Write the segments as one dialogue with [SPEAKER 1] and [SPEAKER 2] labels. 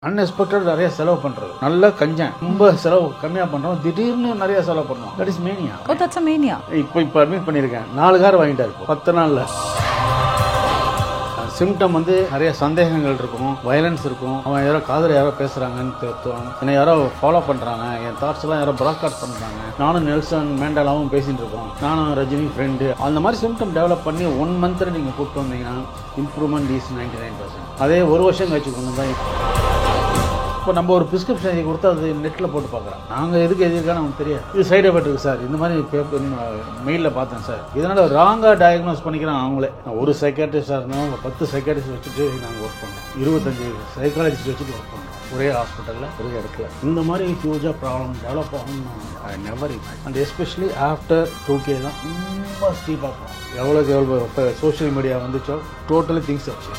[SPEAKER 1] Unexpected நிறைய செலவு பண்றது, நல்ல கஞ்சன், ரொம்ப செலவு கம்மியா பண்றோம், திடீர்னு நிறைய செலவு பண்ணுவோம். That is mania.
[SPEAKER 2] Oh, that's a mania.
[SPEAKER 1] இப்போ அட்மிட் பண்ணியிருக்கேன், 4 கார் வாங்கிட்டாரு 10 நாள்ல. சிம்டம் வந்து நிறைய சந்தேகங்கள் இருக்கும், வயலன்ஸ் இருக்கும், அவன் யாரோ காதல யாரோ பேசுறாங்கன்னு தெரியும், என்னை யாரோ ஃபாலோ பண்றாங்க, என் தாட்ஸ் எல்லாம் யாரோ ப்ராட்காஸ்ட் பண்றாங்க, நானும் நெல்சன் மேண்டலாவும் பேசிட்டு இருக்கோம், நானும் ரஜினி ஃப்ரெண்டு, அந்த மாதிரி சிம்டம் டெவலப் பண்ணி 1 மந்த்ல நீங்க கூப்பிட்டு வந்தீங்கன்னா இம்ப்ரூவ்மெண்ட் இஸ் 99%. அதே 1 வருஷம் கழிச்சு கொண்டு தான். இப்போ நம்ம ஒரு பிரிஸ்கிரிப்ஷன் எழுதி கொடுத்தா அது நெட்டில் போட்டு பார்க்குறோம், நாங்கள் எதுக்கு எழுதியிருக்கான்னு நமக்கு தெரியாது. இது சைடு எஃபெக்ட் இருக்குது சார், இந்த மாதிரி பேப்பர் மெயிலில் பார்த்தேன் சார், இதனால் ராங்காக டயக்னோஸ் பண்ணிக்கிறேன் அவங்களே. ஒரு சைக்காட்ரிஸ்டாக இருந்தாலும் 10 சைக்காட்ரிஸ்ட் வச்சுட்டு நாங்கள் ஒர்க் பண்ணோம், 25 சைக்காலஜிஸ்ட் வச்சுட்டு ஒர்க் பண்ணோம் ஒரே ஹாஸ்பிட்டலில் ஒரே இடத்துல. இந்த மாதிரி ஹியூஜாக ப்ராப்ளம் டெவலப் ஆகணும்னு I never imagine. And especially after 2K தான் ரொம்ப ஸ்டீப்பாக போகும். எவ்வளோ இப்போ சோஷியல் மீடியா வந்துச்சோ டோட்டலி திங்ஸ் ஆச்சு.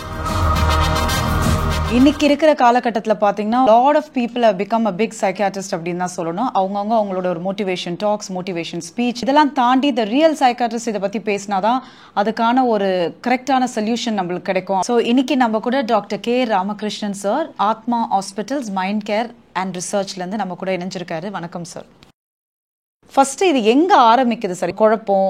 [SPEAKER 2] இன்னைக்கு இருக்கிற காலகட்டத்தில் பார்த்தீங்கன்னா lot of people have become a big psychiatrist அப்படின்னு தான் சொல்லணும். அவங்கவுங்க அவங்களோட ஒரு மோட்டிவேஷன் டாக்ஸ், மோட்டிவேஷன் ஸ்பீச் இதெல்லாம் தாண்டி த ரியல் சைக்காட்ரிஸ்ட் இதை பற்றி பேசினாதான் அதுக்கான ஒரு கரெக்டான சொல்யூஷன் நம்மளுக்கு கிடைக்கும். ஸோ இன்னைக்கு நம்ம கூட டாக்டர் கே ராமகிருஷ்ணன் சார், ஆத்மா ஹாஸ்பிட்டல்ஸ் மைண்ட் கேர் அண்ட் ரிசர்ச்லேருந்து நம்ம கூட இணைஞ்சிருக்காரு. வணக்கம் சார். ஃபர்ஸ்ட் இது எங்க ஆரம்பிக்குது சார்? குழப்பம்,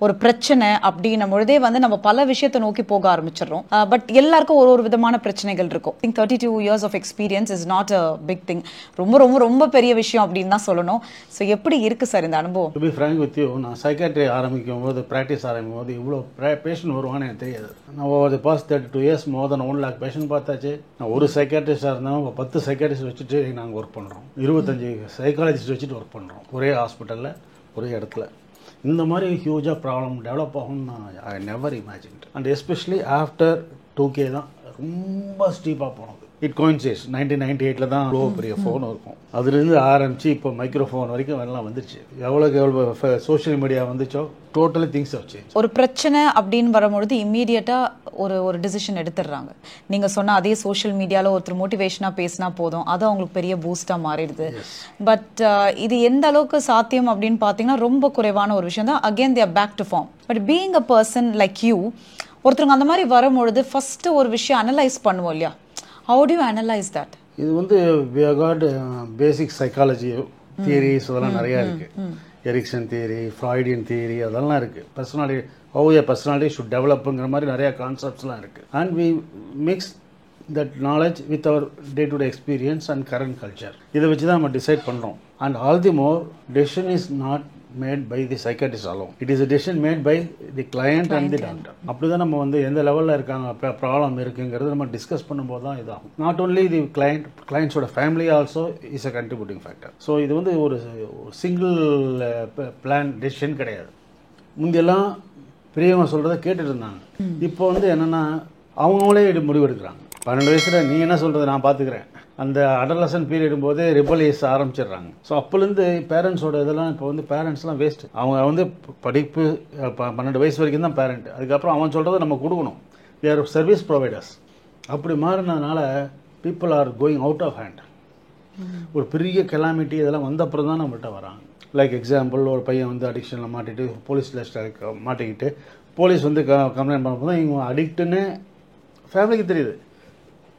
[SPEAKER 2] ஒரு பிரச்சனை அப்படின்னும் பொழுதே வந்து நம்ம பல விஷயத்தை நோக்கி போக ஆரம்பிச்சிடறோம். பட் எல்லாருக்கும் ஒரு விதமான பிரச்சனைகள் இருக்கும். 32 years of experience is not a big thing. ரொம்ப ரொம்ப ரொம்ப பெரிய விஷயம் அப்படின்னு தான் சொல்லணும். ஸோ எப்படி இருக்கு சார் இந்த அனுபவம்?
[SPEAKER 1] To be frank with you, நான் சைக்காட்ரி ஆரம்பிக்கும் போது, ப்ராக்டிஸ் ஆரம்பிக்கும் போது இவ்வளோ பேஷண்ட் வருவான்னு எனக்கு தெரியாது. நான் over the past 32 years more than 1 lakh patient பார்த்தாச்சு. நான் ஒரு சைக்காட்ரிஸ்டாக இருந்தாலும் 10 சைக்காட்ரிஸ்ட் வச்சுட்டு நாங்கள் ஒர்க் பண்ணுறோம், 25 சைக்காலஜிஸ்ட் வச்சுட்டு ஒர்க் பண்ணுறோம் ஒரே ஹாஸ்பிட்டலில் ஒரே இடத்துல. இந்த மாதிரி ஹியூஜாக ப்ராப்ளம் டெவலப் ஆகும்னு நான் ஐ never imagine. And especially after 2K தான் ரொம்ப ஸ்டீப்பாக போனது. இட் கோயின்சைட்ஸ் 1998 தான் அவ்வளோ பெரிய ஃபோன் இருக்கும், அதுலேருந்து ஆரம்பித்து இப்போ மைக்ரோஃபோன் வரைக்கும் எல்லாம் வந்துச்சு. எவ்வளோ சோஷியல் மீடியா வந்துச்சோ டோட்டலி திங்ஸ் ஆச்சு.
[SPEAKER 2] ஒரு பிரச்சனை அப்படின்னு வரும்பொழுது இம்மீடியட்டாக ஒரு டிசிஷன் எடுத்துடுறாங்க. நீங்கள் சொன்ன அதே சோஷியல் மீடியாவில் ஒருத்தர் மோட்டிவேஷனாக பேசினா போதும், அது அவங்களுக்கு பெரிய பூஸ்டாக மாறிடுது. பட் இது எந்த அளவுக்கு சாத்தியம் அப்படின்னு பார்த்தீங்கன்னா ரொம்ப குறைவான ஒரு விஷயம் தான். Again they are back to form. But being a person like you, ஒருத்தருங்க அந்த மாதிரி வரும்பொழுது ஃபஸ்ட்டு ஒரு விஷயம் அனலைஸ் பண்ணுவோம் இல்லையா? How do you analyze that?
[SPEAKER 1] இது வந்து we have got basic psychology theories அதெல்லாம் நிறையா இருக்குது. எரிக்சன் தியரி, ஃப்ராய்டியன் தியரி அதெல்லாம் இருக்குது. Personality, how a personality should developங்கிற மாதிரி நிறையா கான்செப்ட்ஸ்லாம் இருக்குது. And we mix that knowledge with our day-to-day experience and current culture. இதை வச்சு தான் நம்ம டிசைட் பண்ணுறோம். And all the more, decision is not made by the psychiatrist alone. It is a decision made by the client and the doctor. அப்படி தான் நம்ம வந்து எந்த லெவலில் இருக்காங்க, ப்ராப்ளம் இருக்குங்கிறது நம்ம டிஸ்கஸ் பண்ணும்போது தான் இதாகும். நாட் ஓன்லி தி கிளைண்ட்ஸோட family also is a contributing factor. So இது வந்து ஒரு சிங்கிள் பிளான் டெசிஷன் கிடையாது. முந்தியெல்லாம் பெரியவங்க சொல்கிறத கேட்டுட்டு இருந்தாங்க. இப்போ வந்து என்னென்னா அவங்களே முடிவெடுக்கிறாங்க. 12 வயசில் நீ என்ன சொல்கிறது நான் பார்த்துக்கிறேன், அந்த அடலசன் பீரியடும் போதே ரிபலியஸ் ஆரம்பிச்சிடுறாங்க. ஸோ அப்போலேருந்து பேரண்ட்ஸோட இதெல்லாம் இப்போ வந்து பேரண்ட்ஸ்லாம் வேஸ்ட்டு. அவங்க வந்து படிப்பு 12 வயசு வரைக்கும் தான் பேரண்ட், அதுக்கப்புறம் அவன் சொல்கிறத நம்ம கொடுக்கணும். We are service providers. அப்படி மாறினதுனால people are going out of hand. ஒரு பெரிய கெலாமிட்டி இதெல்லாம் வந்த அப்புறம் தான் நம்மள்கிட்ட வராங்க. லைக் எக்ஸாம்பிள், ஒரு பையன் வந்து அடிக்ஷனில் மாட்டிட்டு போலீஸில் மாட்டிக்கிட்டு போலீஸ் வந்து கம்ப்ளைண்ட் பண்ணப்போ தான் இவங்க அடிக்ட்டுன்னு ஃபேமிலிக்கு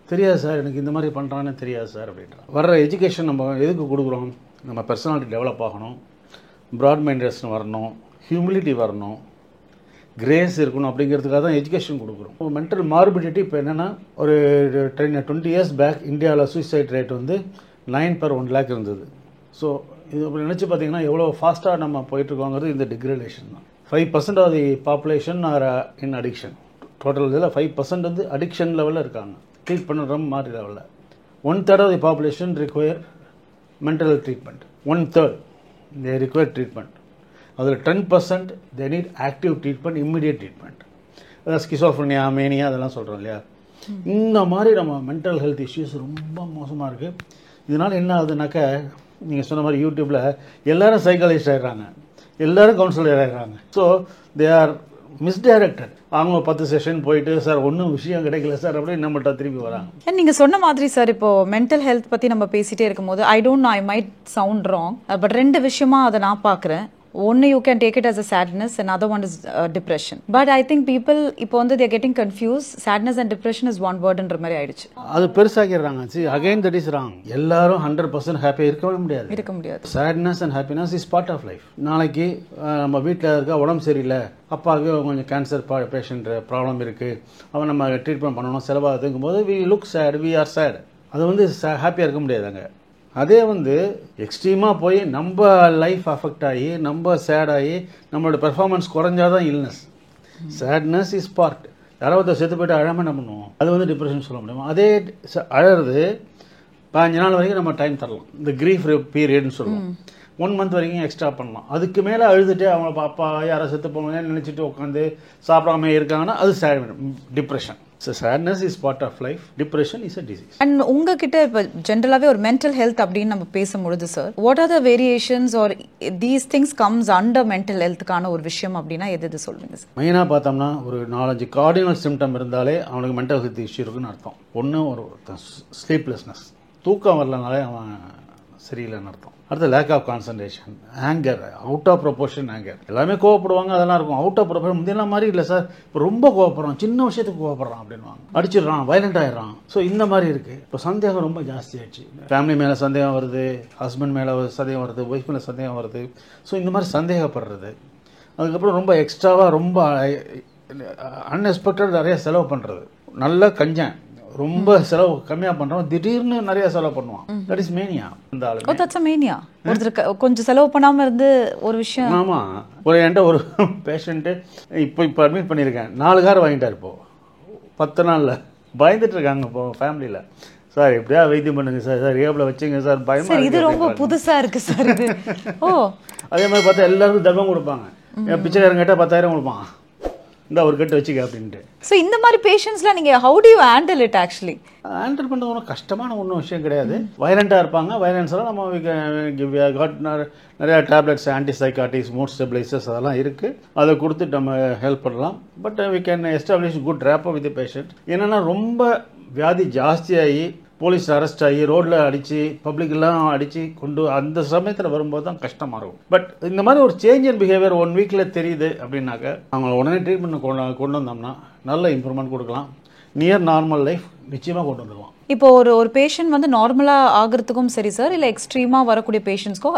[SPEAKER 1] தெரியாது சார், எனக்கு இந்த மாதிரி பண்ணுறான்னு தெரியாது சார் அப்படின்றான். வர்ற எஜுகேஷன் நம்ம எதுக்கு கொடுக்குறோம்? நம்ம பர்சனாலிட்டி டெவலப் ஆகணும், ப்ராட் மைண்டர்ஸ் வரணும், ஹியூமிலிட்டி வரணும், கிரேஸ் இருக்கணும், அப்படிங்கிறதுக்காக தான் எஜுகேஷன் கொடுக்குறோம். மென்டல் மார்பிடிட்டி இப்போ என்னென்னா, ஒரு 20 years பேக் இந்தியாவில் சூசைட் ரேட் வந்து 9 per 1 lakh இருந்தது. ஸோ இது அப்படி நினச்சி பார்த்தீங்கன்னா எவ்வளோ ஃபாஸ்ட்டாக நம்ம போயிட்டுருக்கோங்கிறது இந்த டிக்ரேடேஷன் தான். 5% of the population are in addiction. Total இதில் 5% வந்து அடிக்ஷன் லெவலில் இருக்காங்க, ட்ரீட் பண்ணுற மாதிரி லெவலில். 1/3 of the population require mental health treatment. 1/3 they require treatment. அதில் 10% they need active treatment, immediate treatment. அதாவது ஸ்கிசோஃப்ரினியா, மேனியா அதெல்லாம் சொல்கிறோம் இல்லையா? இந்த மாதிரி நம்ம மென்டல் ஹெல்த் இஷ்யூஸ் ரொம்ப மோசமாக இருக்குது. இதனால் என்ன ஆகுதுனாக்க, நீங்கள் சொன்ன மாதிரி யூடியூப்பில் எல்லாரும் சைக்காலஜிஸ்ட் ஆகிடுறாங்க, எல்லாரும் கவுன்சிலர் ஆகிடுறாங்க. So they are misdirected. அவங்க 10 செஷன் போயிட்டு சார் ஒன்றும் விஷயம் கிடைக்கல சார் அப்படின்னு நம்மள்கிட்ட திருப்பி வராங்க.
[SPEAKER 2] நீங்கள் சொன்ன மாதிரி சார், இப்போ மென்டல் ஹெல்த் பற்றி நம்ம பேசிகிட்டே இருக்கும்போது I might sound wrong, but 2 விஷயமா அதை நான் பார்க்குறேன். ஒன்று you can take it as a sadness and other one is depression. But I think people இப்போ வந்து they're getting confuse. Sadness and depression is one வேர்டுன்ற மாதிரி ஆயிடுச்சு.
[SPEAKER 1] அது பெருசாக்கிடுறாங்க. See again that is wrong. எல்லாரும் 100% ஹாப்பியாக இருக்கவே முடியாது. Sadness and happiness is part of life. நாளைக்கு நம்ம வீட்டில் இருக்க உடம்பு சரியில்லை, அப்பாவுக்கு கொஞ்சம் கேன்சர் பேஷண்ட் ப்ராப்ளம் இருக்குது, அவன் நம்ம ட்ரீட்மெண்ட் பண்ணணும், செலவாகுதுங்கும் போது we look sad, we are sad. அது வந்து ஹாப்பியாக இருக்க முடியாதுங்க. அதே வந்து எக்ஸ்ட்ரீமாக போய் நம்ம லைஃப் அஃபெக்ட் ஆகி நம்ம சேட் ஆகி நம்மளோட பெர்ஃபார்மன்ஸ் குறைஞ்சாதான் இல்னஸ். Sadness is part. யாராவது செத்து போய்ட்டு அழாமல் என்ன பண்ணுவோம்? அது வந்து டிப்ரெஷன் சொல்ல முடியும். அதே அழறது 15 நாள் வரைக்கும் நம்ம டைம் தரலாம். இந்த கிரீஃப் பீரியட்னு சொல்லுவோம். 1 மந்த் வரைக்கும் எக்ஸ்ட்ரா பண்ணலாம். அதுக்கு மேலே அழுதுட்டு அவங்க அப்பா யாரை செத்து போவாங்கன்னு நினச்சிட்டு உட்காந்து சாப்பிடாம இருக்காங்கன்னா அது depression. So sadness is part of life. Depression is a disease.
[SPEAKER 2] And உங்ககிட்ட இப்போ ஜென்ரலாகவே ஒரு மென்டல் ஹெல்த் அப்படின்னு நம்ம பேசும்பொழுது sir, what are the variations are these things comes under mental ஹெல்த்துக்கான ஒரு விஷயம் அப்படின்னா எது சொல்லுங்க சார்?
[SPEAKER 1] மெயினாக பார்த்தோம்னா ஒரு 4-5 கார்டினல் சிம்டம் இருந்தாலே அவனுக்கு மென்டல் ஹெல்த் இஷ்யூ இருக்குன்னு அர்த்தம். ஒன்று ஒரு ஸ்லீப்லெஸ்னஸ், தூக்கம் வரலனாலே அவன் சரியில்லைன்னு அர்த்தம். அடுத்து lack of concentration, anger, out of proportion anger. எல்லாமே கோவப்படுவாங்க, அதெல்லாம் இருக்கும். அவுட் ஆஃப் ப்ரொபோர்ஷன் முந்தியெல்லாம் மாதிரி இல்லை சார், இப்போ ரொம்ப கோவப்படுறான், சின்ன விஷயத்துக்கு கோவப்படுறான் அப்படின்வாங்க, அடிச்சிடுறான், வயலண்ட் ஆகிடுறான். ஸோ இந்த மாதிரி இருக்குது. இப்போ சந்தேகம் ரொம்ப ஜாஸ்தி ஆயிடுச்சு. ஃபேமிலி மேலே சந்தேகம் வருது, ஹஸ்பண்ட் மேலே சந்தேகம் வருது, ஒய்ஃப் மேலே சந்தேகம் வருது. ஸோ இந்த மாதிரி சந்தேகப்படுறது, அதுக்கப்புறம் ரொம்ப எக்ஸ்ட்ராவாக ரொம்ப அன்எக்ஸ்பெக்டட் நிறைய செலவு பண்ணுறது. நல்ல கஞ்சன், ரொம்ப செலவு கம்மியாக பண்ணுறோம், திடீர்னு நிறைய செலவு பண்ணுவான். That is mania. இந்த ஆளு
[SPEAKER 2] தட்ஸ் மேனியா. ஒருத்தருக்கு கொஞ்சம் செலவு பண்ணாமல் இருந்து ஒரு விஷயம்.
[SPEAKER 1] ஆமாம். என்கிட்ட ஒரு பேஷண்ட்டு இப்போ அட்மிட் பண்ணியிருக்கேன். 4 கார் வாங்கிட்டார். இப்போது 10 நாளில் பயந்துட்டு இருக்காங்க இப்போ ஃபேமிலியில். சார் எப்படியா வைத்தியம் பண்ணுங்க சார், சார் ஏபில் வச்சுங்க சார், பயமா.
[SPEAKER 2] இது ரொம்ப புதுசாக இருக்குது சார் இது. ஓ,
[SPEAKER 1] அதே மாதிரி பார்த்தா எல்லாருக்கும் தர்மம் கொடுப்பாங்க. பிச்சைக்காரங்க கேட்டால் 10,000 கொடுப்பான், இந்த ஒரு கட்டு வச்சுக்க அப்படின்ட்டு.
[SPEAKER 2] ஸோ இந்த மாதிரி பேஷண்ட்ஸ்லாம் நீங்கள் how to you handle it? Actually
[SPEAKER 1] handle பண்ணுறது ஒன்றும் கஷ்டமான ஒன்றும் விஷயம் கிடையாது. வயலண்ட்டாக இருப்பாங்க. வயலன்ஸ்லாம் நம்ம காட் நிறையா டேப்லெட்ஸ், ஆன்டிசைக்காட்டிக்ஸ், மூட் ஸ்டெபிளைசர்ஸ் அதெல்லாம் இருக்குது. அதை கொடுத்துட்டு நம்ம ஹெல்ப் பண்ணலாம். But we can establish good rapport with patient. என்னென்னா ரொம்ப வியாதி ஜாஸ்தியாகி போலீஸ் அரெஸ்ட் ஆகி ரோட்டில் அடித்து பப்ளிக்கெல்லாம் அடித்து கொண்டு அந்த சமயத்தில் வரும்போது தான் கஷ்டமாக இருக்கும். பட் இந்த மாதிரி ஒரு சேஞ்ச் இன் பிஹேவியர் 1 வீக்கில் தெரியுது அப்படின்னாக்க அவங்கள உடனே ட்ரீட்மெண்ட் கொண்டு வந்தோம்னா நல்ல இம்ப்ரூவ்மெண்ட் கொடுக்கலாம். நியர் நார்மல் லைஃப் நிச்சயமாக கொண்டு வந்துடுவான்.
[SPEAKER 2] இப்போ ஒரு பேஷண்ட் வந்து நார்மலாக ஆகிறதுக்கும் சரி சார், இல்லை எக்ஸ்ட்ரீமாக வரக்கூடிய பேஷண்ட்ஸ்க்கோ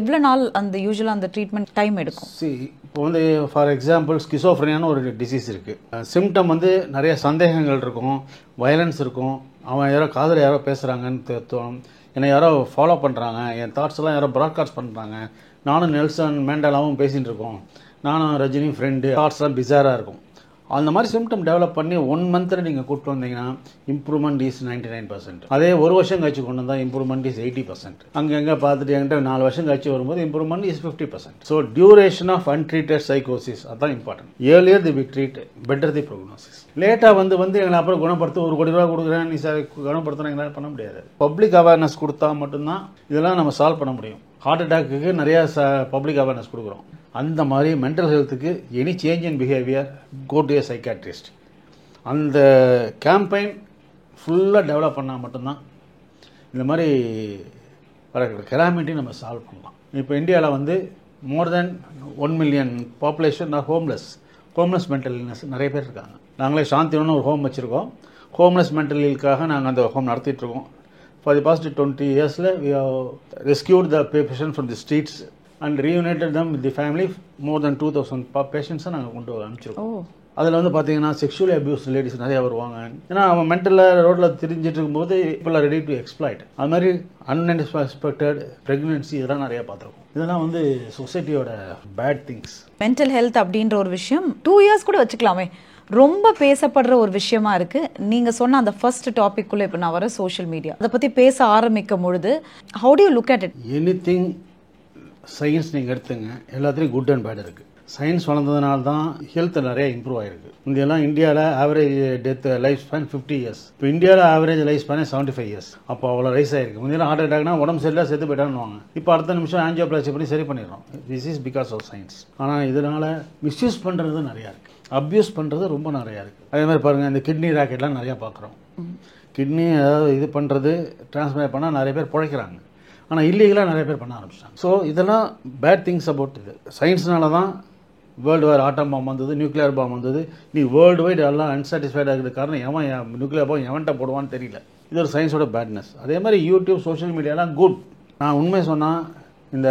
[SPEAKER 2] எவ்வளோ நாள் அந்த யூஸ்வலாக அந்த ட்ரீட்மெண்ட் டைம் எடுக்கும்?
[SPEAKER 1] இப்போ வந்து ஃபார் எக்ஸாம்பிள் ஸ்கிசோஃப்ரினியான்னு ஒரு டிசீஸ் இருக்குது. சிம்டம் வந்து நிறைய சந்தேகங்கள் இருக்கும், வயலன்ஸ் இருக்கும். அவன் யாரோ காதில் யாரோ பேசுகிறாங்கன்னு தோணும், என்னை யாரோ ஃபாலோ பண்ணுறாங்க, என் தாட்ஸ் எல்லாம் யாரோ ப்ராட்காஸ்ட் பண்ணுறாங்க, நானும் நெல்சன் மேண்டலாவும் பேசிகிட்டு இருக்கோம், நானும் ரஜினி ஃப்ரெண்டு, தாட்ஸ்லாம் பிஸாராக இருக்கும். அந்த மாதிரி சிம்டம் டெவலப் பண்ணி 1 மந்தில் நீங்கள் கூப்பிட்டு வந்தீங்கன்னா இம்ப்ரூவ்மெண்ட் இஸ் 99%. அதே 1 வருஷம் கழிச்சு கொண்டு வந்தால் இம்ப்ரூவ்மெண்ட் இஸ் 80%. அங்கே எங்கே பார்த்துட்டு என்கிட்ட 4 வருஷம் கழிச்சு வரும்போது improvement is 50%. So duration of untreated சைக்கோசிஸ் அதுதான் important. Earlier the we treat better the prognosis. லேட்டாக வந்து எங்களை அப்புறம் குணப்படுத்த 1 கோடி ரூபா கொடுக்குறேன், நீ சார் குணப்படுத்தினா எங்களால் பண்ண முடியாது. பப்ளிக் அவேர்னஸ் கொடுத்தா மட்டும்தான் இதெல்லாம் நம்ம சால்வ் பண்ண முடியும். ஹார்ட் அட்டாக்கு நிறையா பப்ளிக் அவேர்னஸ் கொடுக்குறோம். அந்த மாதிரி மென்டல் ஹெல்த்துக்கு any change in behaviour go to a psychiatrist. அந்த கேம்பெயின் ஃபுல்லாக டெவலப் பண்ணால் மட்டும்தான் இந்த மாதிரி வர கெலாமிட்டி நம்ம சால்வ் பண்ணலாம். இப்போ இந்தியாவில் வந்து more than 1 million population are homeless mental illness நிறைய பேர் இருக்காங்க. நாங்களே சாந்திவனு ஒரு ஹோம் வச்சுருக்கோம். ஹோம்லெஸ் மென்டல் இல்க்காக நாங்கள் அந்த ஹோம் நடத்திட்டுருக்கோம். For the past 20 years we have rescued the patient from the streets and reunited them with the family. More than 2,000 patients நாங்கள் கொண்டு அனுப்பிச்சிருக்கோம். அதில் வந்து பார்த்தீங்கன்னா செக்ஷுவலி அபியூஸ் லேடிஸ் நிறையா வருவாங்க. ஏன்னா அவன் மென்டலில் ரோட்டில் திரிஞ்சிட்டு இருக்கும்போது இப்போ ரெடி டு எக்ஸ்ப்ளாய்ட். அது மாதிரி அன்எக்ஸ்பெக்டட் ப்ரெக்னென்சி இதெல்லாம் நிறையா பார்த்துருக்கோம். இதெல்லாம் வந்து சொசைட்டியோட பேட் திங்ஸ்.
[SPEAKER 2] மென்டல் ஹெல்த் அப்படின்ற ஒரு விஷயம் 2 years கூட வச்சுக்கலாமே, ரொம்ப பேசப்படுற ஒரு விஷயமா இருக்கு. நீங்க சொன்ன அந்த ஃபர்ஸ்ட் டாபிக்குள்ள இப்போ நான் வர சோஷியல் மீடியா அதை பத்தி பேச ஆரம்பிக்கும் பொழுது how to you look at it?
[SPEAKER 1] Anything science நீங்கள் எடுத்துங்க, எல்லாத்துலேயும் குட் அண்ட் பேட் இருக்குது. சயின்ஸ் வளர்ந்ததுனால தான் ஹெல்த் நிறைய இம்ப்ரூவ் ஆகிருக்கு. இந்தியெல்லாம் இந்தியாவில் average death life span 50 years. இப்போ இந்தியாவில் ஆவரேஜ் லைஃப் ஸ்பேனே 75 years. அப்போ அவ்வளோ ரைஸ் ஆகிருக்கு. முந்தைய ஹார்ட் அட்டாக்னா உடம்பு சரியில்லை செத்து போயிட்டான்னு. இப்போ அடுத்த நிமிஷம் ஆஞ்சியோபிளாஸ்டி பண்ணி சரி பண்ணிடுறோம். This is because of science. ஆனால் இதனால் மிஸ்யூஸ் பண்ணுறது நிறையா இருக்குது, அப்யூஸ் பண்ணுறது ரொம்ப நிறையா இருக்குது. அதே மாதிரி பாருங்கள், இந்த கிட்னி ராக்கெட்லாம் நிறையா பார்க்குறோம். கிட்னி அதாவது இது பண்ணுறது டிரான்ஸ்பிளேட் பண்ணால் நிறைய பேர் பிழைக்கிறாங்க. ஆனால் இல்லீகலாக நிறைய பேர் பண்ண ஆரம்பிச்சிட்டாங்க. ஸோ இதெல்லாம் பேட் திங்ஸ் அபவுட் இது. சயின்ஸ்னால தான் வேர்ல்டு வார் ஆட்டம் பாம் வந்தது, நியூக்ளியர் பாம் வந்தது. நீ வேர்ல்டு வைடு எல்லாம் அன்சாட்டிஸ்ஃபைடாக இருக்கிறது காரணம் எவன் நியூக்ளியர் பாம் எவன்ட்ட போடுவான்னு தெரியல. இது ஒரு சயின்ஸோட பேட்னஸ். அதே மாதிரி யூடியூப், சோஷியல் மீடியாலாம் குட். நான் உண்மை சொன்னால் இந்த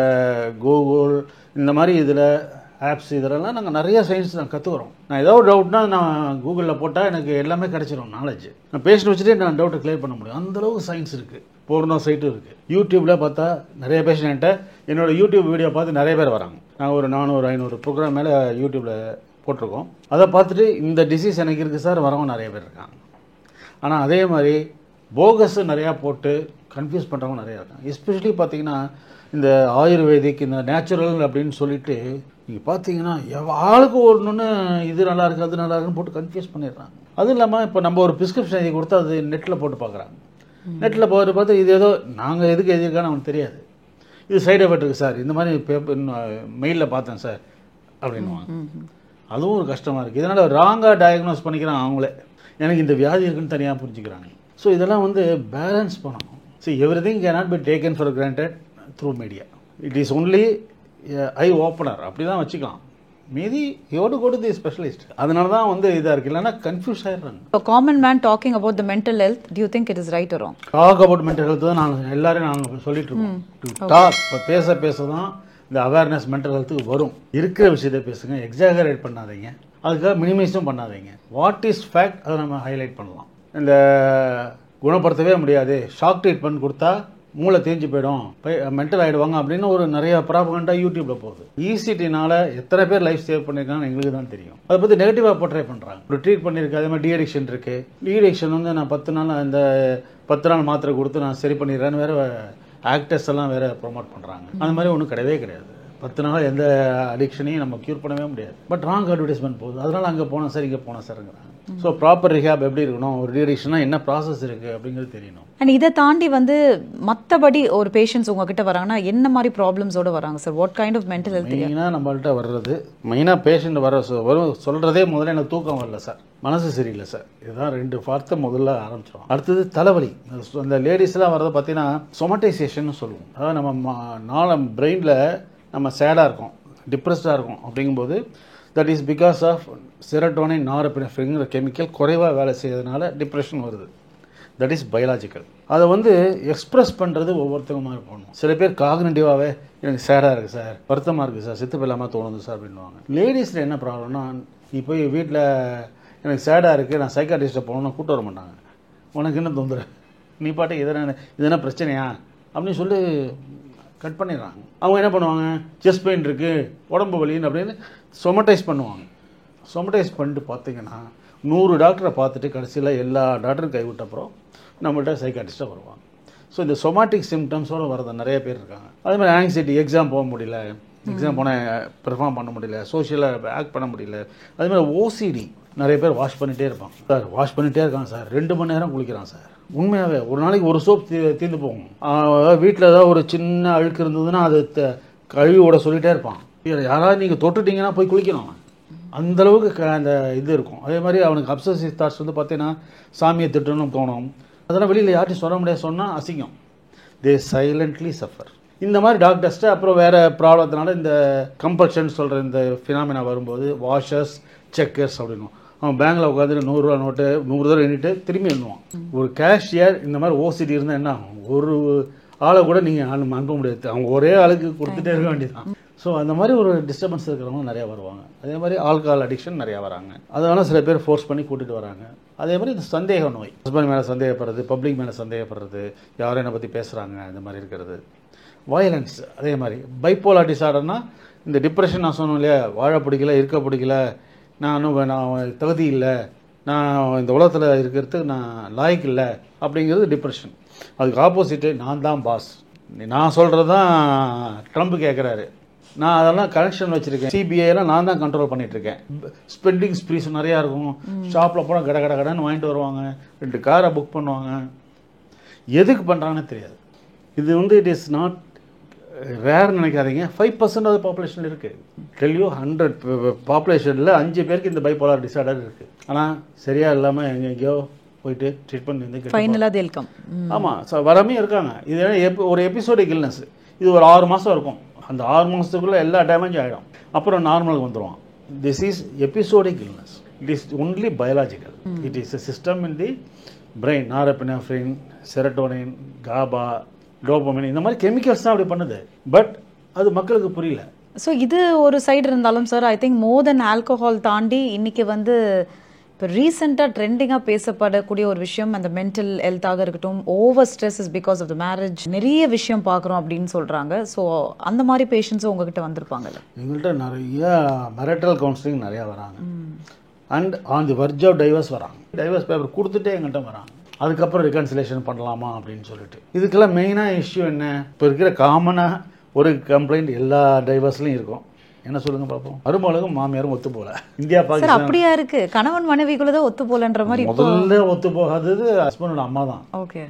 [SPEAKER 1] கூகுள் இந்த மாதிரி இதில் ஆப்ஸ் இதெல்லாம் நாங்கள் நிறைய சயின்ஸ் நான் கற்றுக்குறோம். நான் ஏதோ ஒரு டவுட்னா நான் கூகுளில் போட்டால் எனக்கு எல்லாமே கிடச்சிரும் நாலேஜ். நான் பேஷண்ட் வச்சுட்டே நான் டவுட்டை கிளியர் பண்ண முடியும். அந்தளவுக்கு சயின்ஸ் இருக்குது. போர்னோ சைட்டும் இருக்குது. யூடியூப்பில் பார்த்தா நிறைய பேஷண்ட் என்கிட்ட என்னோடய யூடியூப் வீடியோ பார்த்து நிறைய பேர் வராங்க. நாங்கள் ஒரு 400-500 ப்ரோக்ராம் மேலே யூடியூப்பில் போட்டிருக்கோம். அதை பார்த்துட்டு இந்த டிசீஸ் எனக்கு இருக்குது சார் வரவங்க நிறைய பேர் இருக்காங்க. ஆனால் அதே மாதிரி போகஸ் நிறையா போட்டு கன்ஃபியூஸ் பண்ணுறவங்க நிறையா இருக்காங்க. எஸ்பெஷலி பார்த்தீங்கன்னா இந்த ஆயுர்வேதிக், இந்த நேச்சுரல் அப்படின்னு சொல்லிட்டு நீங்கள் பார்த்தீங்கன்னா ஆளுக்கு ஒன்றுன்னு இது நல்லா இருக்குது அது நல்லா இருக்குன்னு போட்டு கன்ஃபியூஸ் பண்ணிடுறாங்க. அதுவும் இல்லாமல் இப்போ நம்ம ஒரு ப்ரிஸ்கிரிப்ஷன் எழுதி கொடுத்தா அது நெட்டில் போட்டு பார்க்குறாங்க. நெட்டில் போட்டு பார்த்து இது ஏதோ நாங்கள் எதுக்கு எழுதியிருக்கான்னு அவனுக்கு தெரியாது. இது சைடு எஃபெக்ட் இருக்குது சார், இந்த மாதிரி பேப்பர் மெயிலில் பார்த்தேன் சார் அப்படின்வாங்க. அதுவும் ஒரு கஷ்டமாக இருக்குது. இதனால் ராங்காக டயக்னோஸ் பண்ணிக்கிறான் அவங்களே. எனக்கு இந்த வியாதி இருக்குன்னு தனியாக புரிஞ்சுக்கிறாங்க. ஸோ இதெல்லாம் வந்து பேலன்ஸ் பண்ணணும். So every thing cannot be taken for granted through media. It is only I opener அப்படி தான் வச்சுக்கலாம். மீதி யோடு கோடு தி ஸ்பெஷலிஸ்ட். அதனால தான் வந்து இதாக இருக்குது. இல்லைன்னா confuse ஆகிடுறாங்க.
[SPEAKER 2] A common man talking about the mental health, do you think it is right or wrong?
[SPEAKER 1] Talk about mental health தான் நாங்கள் எல்லாரும் நாங்கள் சொல்லிட்டு இருக்கோம். டாக் இப்போ பேச தான் இந்த அவேர்னஸ் மென்டல் ஹெல்த்துக்கு வரும். இருக்கிற விஷயத்தை பேசுங்க, எக்ஸாகரேட் பண்ணாதீங்க, அதுக்காக மினிமைஸும் பண்ணாதீங்க. வாட் இஸ் ஃபேக்ட் அதை நம்ம ஹைலைட் பண்ணலாம். இந்த குணப்படுத்தவே முடியாது, ஷாக் ட்ரீட்மெண்ட் கொடுத்தா மூளை தேஞ்சு போயிடும், மென்டல் ஆகிடுவாங்க அப்படின்னு ஒரு நிறைய ப்ராபகண்டா யூடியூப்பில் போகுது. இசிடினால எத்தனை பேர் லைஃப் சேவ் பண்ணியிருக்காங்கன்னு எங்களுக்கு தான் தெரியும். அதை பற்றி நெகட்டிவாக போர்ட்ரே பண்ணுறாங்க. ஒரு ட்ரீட் பண்ணியிருக்கு. அதே மாதிரி டிஅடிக்ஷன் இருக்குது. டிஅடிக்ஷன் வந்து நான் 10 நாள் இந்த 10 நாள் மாத்திரை கொடுத்து நான் சரி பண்ணிடுறேன்னு வேறு ஆக்டர்ஸ் எல்லாம் வேறு ப்ரொமோட் பண்ணுறாங்க. அந்த மாதிரி ஒன்றும் கிடையவே கிடையாது. 10 நாள் எந்த அடிக்ஷனையும் நம்ம க்யூர் பண்ணவே முடியாது. பட் ராங் அட்வர்டைஸ்மெண்ட் போகுது. அதனால் அங்கே போனோம் சார், இங்கே போனோம் சார்ங்கிறாங்க. ஸோ ப்ராப்பர் ரிஹாப் எப்படி இருக்கணும், ஒரு டிஅடிக்ஷனாக என்ன ப்ராசஸ் இருக்குது அப்படிங்கிறது தெரியணும்.
[SPEAKER 2] அண்ட் இதை தாண்டி வந்து மற்றபடி ஒரு பேஷண்ட்ஸ் உங்ககிட்ட வராங்கன்னா என்ன மாதிரி ப்ராப்ளம்ஸோடு வராங்க sir? What kind of mental health?
[SPEAKER 1] மெயினாக நம்மள்கிட்ட வர்றது பேஷண்ட் வரும் சொல்கிறதே முதல்ல எனக்கு தூக்கம் வரல சார், மனசு சரியில்லை சார், இதுதான் 2 வார்த்தை முதல்ல ஆரம்பிச்சிடும். அடுத்தது தலைவலி. அந்த லேடிஸ்லாம் வர்றதை பார்த்தீங்கன்னா சொமட்டைசேஷன் சொல்லுவோம். அதாவது நம்ம பிரெயினில் நம்ம சேடாக இருக்கும், டிப்ரெஸ்டாக இருக்கும். அப்படிங்கும்போது that is because of serotonin, நாரபினெஃப்ரின்ங்கிற கெமிக்கல் குறைவாக வேலை செய்யறதுனால டிப்ரெஷன் வருது. That is biological. அதை வந்து எக்ஸ்ப்ரெஸ் பண்ணுறது ஒவ்வொருத்தங்க மாதிரி பண்ணணும். சில பேர் காக்னிட்டிவாகவே எனக்கு சேடாக இருக்குது சார், வருத்தமாக இருக்குது சார், சித்து போயில்லாமல் தோணுது சார் அப்படின்வாங்க. லேடிஸில் என்ன ப்ராப்ளம்னா, நீ போய் வீட்டில் எனக்கு சேடாக இருக்குது நான் சைக்காட்ரிஸ்ட்டை போகணும்னு கூட்டு வர மாட்டாங்க. உனக்கு என்ன தொந்தரவு, நீ பாட்டு இதென்ன பிரச்சனையா அப்படின்னு சொல்லி கட் பண்ணிடுறாங்க. அவங்க என்ன பண்ணுவாங்க, செஸ்ட் பெயின் இருக்குது, உடம்பு வலின்னு அப்படின்னு சொமட்டைஸ் பண்ணுவாங்க. சொமட்டைஸ் பண்ணிட்டு பார்த்தீங்கன்னா 100 டாக்டரை பார்த்துட்டு கடைசியில் எல்லா டாக்டரும் கைவிட்ட அப்புறம் நம்மள்கிட்ட சைக்காட்ரிஸ்ட்டாக வருவாங்க. ஸோ இந்த சொமாட்டிக் சிம்டம்ஸோடு வரத நிறைய பேர் இருக்காங்க. அதே மாதிரி ஆங்ஸைட்டி, எக்ஸாம் போக முடியல, எக்ஸாம் போனால் பெர்ஃபார்ம் பண்ண முடியல, சோஷியலாக ஆக்ட் பண்ண முடியல. அதே மாதிரி ஓசிடி நிறைய பேர் வாஷ் பண்ணிகிட்டே இருப்பாங்க சார், வாஷ் பண்ணிகிட்டே இருக்காங்க சார், 2 மணி நேரம் குளிக்கிறான் சார். உண்மையாகவே ஒரு நாளைக்கு ஒரு சோப் தீர்ந்து போகும். வீட்டில் ஏதாவது ஒரு சின்ன அழுக்கு இருந்ததுன்னா அது கழுவி விட சொல்லிகிட்டே இருப்பான். யாராவது நீங்கள் தொட்டுட்டிங்கன்னா போய் குளிக்கணும், அந்தளவுக்கு அந்த இது இருக்கும். அதே மாதிரி அவனுக்கு அப்சசிவ் தாட்ஸ் வந்து பார்த்தீங்கன்னா சாமியை திட்டணும்னு தோணும். அதெல்லாம் வெளியில் யார்ட்டையும் சொல்ல முடியாது, சொன்னால் அசிங்கம். தே சைலண்ட்லி சஃபர். இந்த மாதிரி டாக்டர்ஸ்ட்டு அப்புறம் வேறு ப்ராப்ளத்தினால இந்த கம்பல்ஷன் சொல்கிற இந்த ஃபினாமினா வரும்போது வாஷர்ஸ், செக்கர்ஸ் அப்படின்னும். அவன் பேங்கில் உட்காந்துட்டு 100 ரூபா நோட்டு 100 தடவை எண்ணிட்டு திரும்பி எண்ணுவான். ஒரு கேஷியர் இந்த மாதிரி ஓசிடி இருந்தால் என்ன ஆகும், ஒரு ஆளை கூட நீங்கள் அனுப்ப முடியாது, அவங்க ஒரே ஆளுக்கு கொடுத்துட்டே இருக்க வேண்டியதான். ஸோ அந்த மாதிரி ஒரு டிஸ்டர்பன்ஸ் இருக்கிறவங்க நிறையா வருவாங்க. அதே மாதிரி ஆல்கஹால் அடிக்ஷன் நிறையா வராங்க. அதனால சில பேர் ஃபோர்ஸ் பண்ணி கூட்டிகிட்டு வராங்க. அதே மாதிரி இந்த சந்தேக நோய், ஹஸ்பண்ட் மேலே சந்தேகப்படுறது, பப்ளிக் மேலே சந்தேகப்படுறது, யாரும் என்னை பற்றி பேசுகிறாங்க, இந்த மாதிரி இருக்கிறது. வயலன்ஸ். அதே மாதிரி பைப்போலார் டிசார்டர்னால் இந்த டிப்ரெஷன் நான் சொன்னோம் இல்லையா, வாழ பிடிக்கல, இருக்க பிடிக்கல, நான் தகுதி இல்லை, நான் இந்த உலகத்தில் இருக்கிறதுக்கு நான் லாய்க்கு இல்லை அப்படிங்கிறது டிப்ரெஷன். அதுக்கு ஆப்போசிட்டு நான் தான் பாஸ், நான் சொல்கிறது தான் ட்ரம்ப் கேட்குறாரு, நான் அதெல்லாம் கனெக்ஷன் வச்சுருக்கேன், சிபிஐலாம் நான் தான் கண்ட்ரோல் பண்ணிகிட்ருக்கேன். ஸ்பெண்டிங் ஸ்ப்ரீஸ் நிறையா இருக்கும். ஷாப்பில் போனால் கடைன்னு வாங்கிட்டு வருவாங்க, 2 காரை புக் பண்ணுவாங்க. எதுக்கு பண்ணுறாங்கன்னு தெரியாது. இது வந்து இட் இஸ் நாட் ரேர் நினைக்காதீங்க. 5% ஆஃப் பாப்புலேஷன் இருக்குது. டெல்யூ 100 பாப்புலேஷனில் 5 பேருக்கு இந்த பைப்போலார் டிசார்டர் இருக்குது. ஆனால் சரியாக இல்லாமல் எங்கெங்கேயோ போயிட்டு ட்ரீட்மெண்ட் வந்து
[SPEAKER 2] ஃபைனலாக தேல் கம்.
[SPEAKER 1] ஆமாம் ஸோ வராமையும் இருக்காங்க. இது ஒரு எபிசோடிக் இல்னஸ். இது ஒரு 6 மாதம் இருக்கும். அந்த 6 மாதத்துக்குள்ளே எல்லா டேமேஜும் ஆகிடும். அப்புறம் நார்மலுக்கு வந்துடுவான். This is episodic illness. It is only biological. It is a system in the brain. Norepinephrine, serotonin, GABA, dopamine, இந்த மாதிரி கெமிக்கல்ஸ் தான் அப்படி பண்ணுது. பட் அது மக்களுக்கு புரியல.
[SPEAKER 2] ஸோ இது ஒரு சைடு இருந்தாலும் sir, I think more then alcohol தாண்டி இன்னைக்கு வந்து இப்போ ரீசெண்டாக ட்ரெண்டிங்காக பேசப்படக்கூடிய ஒரு விஷயம் அந்த மென்டல் ஹெல்த்தாக இருக்கட்டும், over stress is because of the marriage, நிறைய விஷயம் பார்க்குறோம் அப்படின்னு சொல்கிறாங்க. ஸோ அந்த மாதிரி பேஷண்ட்ஸும் உங்ககிட்ட வந்திருப்பாங்கல்ல?
[SPEAKER 1] எங்கள்கிட்ட நிறைய மேரிட்டல் கவுன்சிலிங் நிறையா வராங்க. And on the verge of divorce வராங்க. டைவர்ஸ் பேப்பர் கொடுத்துட்டே எங்கள்கிட்ட வராங்க. அதுக்கப்புறம் ரிகன்சிலேஷன் பண்ணலாமா அப்படின்னு சொல்லிட்டு. இதுக்கெல்லாம் மெயினாக இஷ்யூ என்ன? இப்போ இருக்கிற காமனாக ஒரு கம்ப்ளைண்ட் எல்லா டைவர்ஸ்லையும் இருக்கும். என்ன சொல்லுங்க பார்ப்போம். மருமகளுக்கும் மாமியாரும் ஒத்து போல. இந்தியா பாகிஸ்தான்
[SPEAKER 2] அப்படியா இருக்கு? கணவன் மனைவிக்குள்ள தான் ஒத்து போலன்ற மாதிரி.
[SPEAKER 1] முதல்ல ஒத்து போகாதது ஹஸ்பண்டோட அம்மா தான்.
[SPEAKER 2] ஓகே,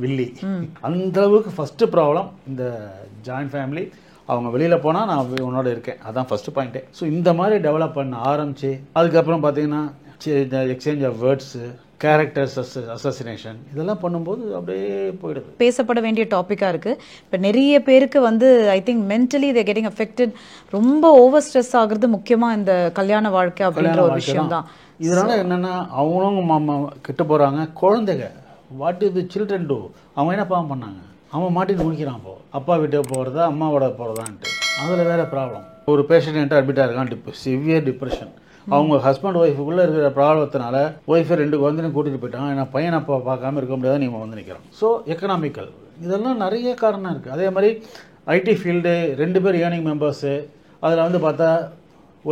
[SPEAKER 1] வில்லி. அந்த அளவுக்கு ஃபர்ஸ்ட் ப்ராப்ளம் இந்த ஜாயின்ட் ஃபேமிலி. அவங்க வெளியில் போனால் நான் உன்னோட இருக்கேன், அதான் ஃபர்ஸ்ட் பாயிண்ட்டே. ஸோ இந்த மாதிரி டெவலப் பண்ண ஆரம்பிச்சு அதுக்கப்புறம் பார்த்தீங்கன்னா exchange of words, characters assassination, இதெல்லாம் பண்ணும்போது அப்படியே போயிடுது.
[SPEAKER 2] பேசப்பட வேண்டிய டாப்பிக்காக இருக்குது. இப்போ நிறைய பேருக்கு வந்து I think mentally they getting affected. ரொம்ப ஓவர் ஸ்ட்ரெஸ் ஆகுறது முக்கியமாக இந்த கல்யாண வாழ்க்கை அப்படின்ற ஒரு விஷயம் தான்.
[SPEAKER 1] இதனால என்னென்னா அவங்களும் மாமா கிட்ட போகிறாங்க. குழந்தைங்க what is the children do? அவங்க என்ன பாவம் பண்ணாங்க? அவன் மாட்டிட்டு முடிக்கிறான். போ அப்பா வீட்டுக்கு போகிறதா அம்மாவோட போகிறதான்ட்டு. அதில் வேறு ப்ராப்ளம். ஒரு பேஷண்ட் என்கிட்ட அட்மிட் ஆகிருக்கான், சிவியர் டிப்ரெஷன். அவங்க ஹஸ்பண்ட் ஒய்ஃபுக்குள்ளே இருக்கிற ப்ராப்ளத்தினால ஒய்ஃபை 2 குழந்தையும் கூட்டிகிட்டு போயிட்டாங்க. ஏன்னா பையன் அப்பா பார்க்காம இருக்க முடியாத நீங்கள் வந்து நிற்கிறோம். ஸோ எக்கனாமிக்கல் இதெல்லாம் நிறைய காரணம் இருக்குது. அதே மாதிரி ஐடி ஃபீல்டு 2 பேர் ஏர்னிங் மெம்பர்ஸு. அதில் வந்து பார்த்தா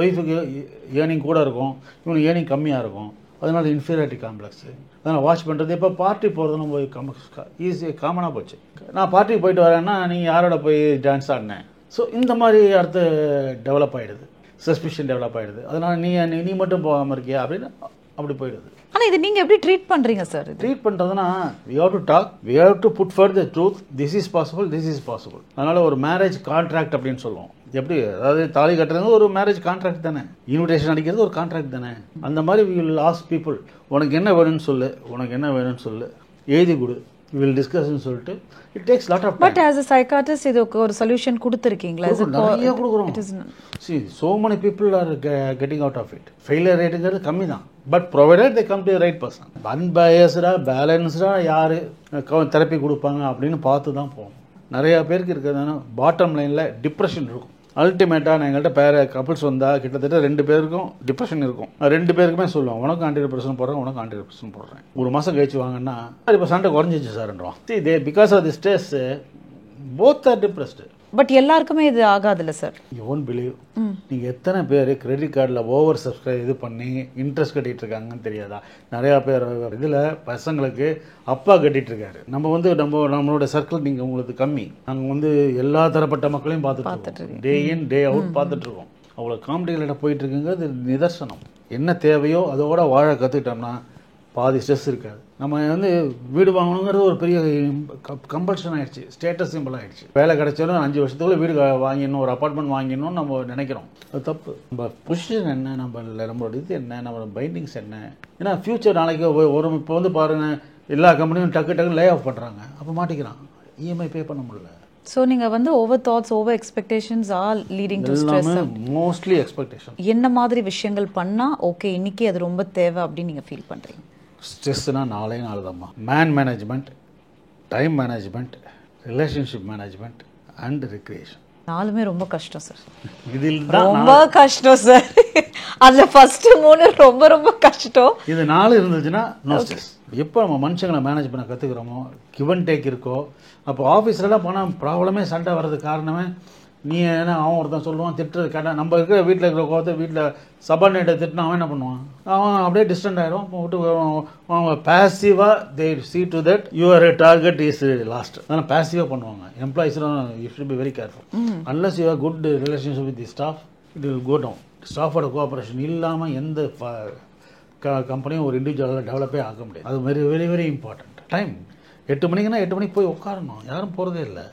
[SPEAKER 1] ஒய்ஃபுக்கு ஏர்னிங் கூட இருக்கும், இவனுக்கு ஏர்னிங் கம்மியாக இருக்கும். அதனால இன்ஃபீரியாரிட்டி காம்ப்ளெக்ஸு. அதனால் வாட்ச் பண்ணுறது. இப்போ பார்ட்டி போகிறதுன்னு போய் ஈஸியாக காமனாக போச்சு. நான் பார்ட்டிக்கு போயிட்டு வரேன்னா நீங்கள் யாரோட போய் டான்ஸ் ஆடினேன். ஸோ இந்த மாதிரி அடுத்து டெவலப் ஆகிடுது. சஸ்பிஷன் டெவலப் ஆகிடுது. அதனால் நீ மட்டும் போகாமல் இருக்கியா அப்படின்னு அப்படி போயிடுது.
[SPEAKER 2] ஆனால் இது நீங்கள் எப்படி ட்ரீட் பண்ணுறீங்க சார்?
[SPEAKER 1] ட்ரீட் பண்ணுறதுனா we have to talk, we have to put forth the truth, this is possible, this is possible. அதனால் ஒரு மேரேஜ் கான்ட்ராக்ட் அப்படின்னு சொல்லுவோம். எப்படி, அதாவது தாலி கட்டுறது ஒரு மேரேஜ் கான்ட்ராக்ட் தானே, இன்விடேஷன் அடிக்கிறது ஒரு கான்ட்ராக்ட் தானே. அந்த மாதிரி we will ask people, உனக்கு என்ன வேணும்னு சொல்லு, உனக்கு என்ன வேணும்னு சொல்லு, எழுதி கொடு, we will discuss ன்னு சொல்லிட்டு it takes lot of time.
[SPEAKER 2] But as a psychiatrist இதுக்கு ஒரு சொல்யூஷன் கொடுத்துருக்கீங்களா?
[SPEAKER 1] நிறைய கொடுக்குறோம். See, so many people are getting out of it. Failure rateங்கிறது கம்மி தான். But provided they come to the right person. Unbiasedா பேலன்ஸ்டா யார் therapy கொடுப்பாங்க அப்படின்னு பார்த்து தான் போகணும். நிறையா பேருக்கு இருக்கிறதுனா பாட்டம் லைனில் டிப்ரெஷன் இருக்கும். அல்டிமேட்டாக நான் எங்கள்கிட்ட கப்புள்ஸ் வந்தால் கிட்டத்தட்ட 2 பேருக்கும் டிப்ரெஷன் இருக்கும். 2 பேருக்குமே சொல்லுவோம், உனக்கு ஆன்டிடிப்ரெஷன் போடுறேன், உனக்கு ஆன்டிடிப்ரெஷன் போடுறேன். 1 மாதம் கழிச்சு வாங்கன்னா இப்போ சண்டை குறைஞ்சிச்சு சார்ன்றோம். They because of the stress both are depressed.
[SPEAKER 2] But எல்லாருக்குமே இது ஆகாதுல்ல சார்?
[SPEAKER 1] யூ ஒன்ட் பிலீவ், நீங்கள் எத்தனை பேர் கிரெடிட் கார்டில் ஓவர் சப்ஸ்கிரைப் இது பண்ணி இன்ட்ரெஸ்ட் கட்டிகிட்டு இருக்காங்கன்னு தெரியாதா? நிறையா பேர் இதில் பசங்களுக்கு அப்பா கட்டிகிட்டு இருக்காரு. நம்மளோட சர்க்கிள் நீங்கள் உங்களுக்கு கம்மி. நாங்கள் வந்து எல்லா தரப்பட்ட மக்களையும் பார்த்துட்டு டே இன் டே அவுட் பார்த்துட்ருக்கோம். அவ்வளோ காம்படிட்டிவில் போயிட்டு இருக்குங்கிறது நிதர்சனம். என்ன தேவையோ அதோட வாழ கற்றுக்கிட்டோம்னா பாதி ஸ்ட்ரெஸ் இருக்காது. நம்ம வந்து வீடு வாங்கணுங்கிறது ஒரு பெரிய கம்பல்ஷன் ஆகிடுச்சு, ஸ்டேட்டஸ் சிம்பிள் ஆகிடுச்சு. வேலை கிடைச்சாலும் 5 வருஷத்துக்குள்ள வீடு வாங்கிடணும், ஒரு அப்பார்ட்மெண்ட் வாங்கிடணும்னு நம்ம நினைக்கிறோம். அது தப்பு. நம்ம பொசிஷன் என்ன, நம்மளோட இது என்ன, நம்மளோட பைண்டிங்ஸ் என்ன. ஏன்னா ஃப்யூச்சர் நாளைக்கு இப்போ வந்து பாருங்கள், எல்லா கம்பெனியும் டக்கு லே ஆஃப் பண்ணுறாங்க. அப்போ மாட்டிக்கிறான், இஎம்ஐ பே பண்ண முடியல.
[SPEAKER 2] ஸோ நீங்கள் வந்து over thoughts, over expectations R leading to stress.
[SPEAKER 1] Mostly expectation.
[SPEAKER 2] என்ன மாதிரி விஷயங்கள் பண்ணால் ஓகே இன்னைக்கு அது ரொம்ப தேவை அப்படின்னு நீங்கள் ஃபீல் பண்ணுறீங்க?
[SPEAKER 1] ஸ்ட்ரெஸ்னா 4 தான்மா. Man management, time management, relationship management and recreation. 4மே
[SPEAKER 2] ரொம்ப கஷ்டம் சார்.
[SPEAKER 1] இதில்
[SPEAKER 2] ரொம்ப கஷ்டம் சார். அதில் ஃபர்ஸ்ட் 3 ரொம்ப ரொம்ப கஷ்டம்.
[SPEAKER 1] இது 4 இருந்துச்சுன்னா நோ ஸ்ட்ரெஸ். எப்போ நம்ம மனுஷங்களை மேனேஜ் பண்ண கற்றுக்குறோமோ, கிவ் அண்ட் டேக் இருக்கோ, அப்போ ஆஃபீஸ்லலாம் போனால் ப்ராப்ளமே சண்டை வர்றதுக்கு காரணமே நீ என்ன, அவன் ஒருத்தன் சொல்லுவான் திட்டுறது கேட்டால், நம்ம இருக்கிற வீட்டில் இருக்கிற கோவத்தை வீட்டில் சபார்டினேட்டை திட்டினா அவன் என்ன பண்ணுவான்? அவன் அப்படியே டிஸ்டன்ட் ஆகிடும். இப்போ விட்டு பேசிவாக they see to that your target is lost. அதனால் பேசிவாக பண்ணுவாங்க. எம்ப்ளாயிஸ்லாம் you should be very careful. Unless you have good relationship with the staff, it will go down. ஸ்டாஃபோட கோஆப்ரேஷன் இல்லாமல் எந்த கம்பெனியும் ஒரு இண்டிவிஜுவலாக டெவலப்பே ஆக முடியாது. அது very very very important. Time 8 மணிக்குன்னா 8 மணிக்கு போய் உட்காரணும். யாரும் போகிறதே இல்லை.